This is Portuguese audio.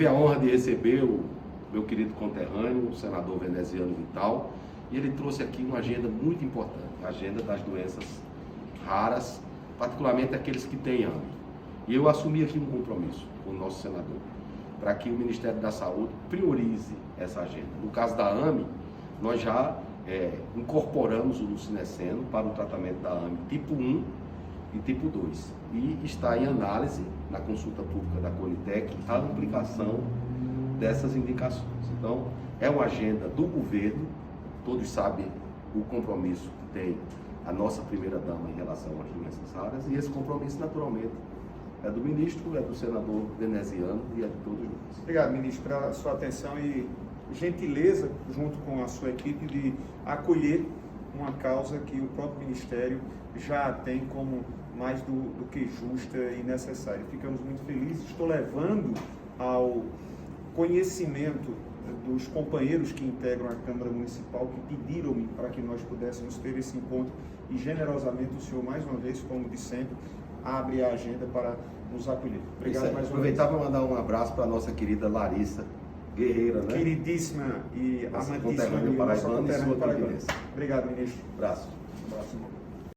Tive a honra de receber o meu querido conterrâneo, o senador Veneziano Vital, e ele trouxe aqui uma agenda muito importante, a agenda das doenças raras, particularmente aqueles que têm AME. E eu assumi aqui um compromisso com o nosso senador, para que o Ministério da Saúde priorize essa agenda. No caso da AME, nós já incorporamos o lucinesceno para o tratamento da AME tipo 1 e tipo 2. E está em análise, na consulta pública da Conitec, a aplicação dessas indicações. Então, é uma agenda do governo, todos sabem o compromisso que tem a nossa primeira-dama em relação às doenças raras, e esse compromisso, naturalmente, é do ministro, é do senador Veneziano e é de todos nós. Obrigado, ministro, pela sua atenção e gentileza, junto com a sua equipe, de acolher uma causa que o próprio Ministério já tem como mais do que justa e necessária. Ficamos muito felizes. Estou levando ao conhecimento dos companheiros que integram a Câmara Municipal, que pediram-me para que nós pudéssemos ter esse encontro, e generosamente o senhor, mais uma vez, como de sempre, abre a agenda para nos acolher. Obrigado mais uma vez. Aproveitar para mandar um abraço para a nossa querida Larissa Guerreira, né? Queridíssima e nossa amantíssima conterrânea paraibana e sua paraibana. presidência. Obrigado, ministro. Abraço. Um abraço.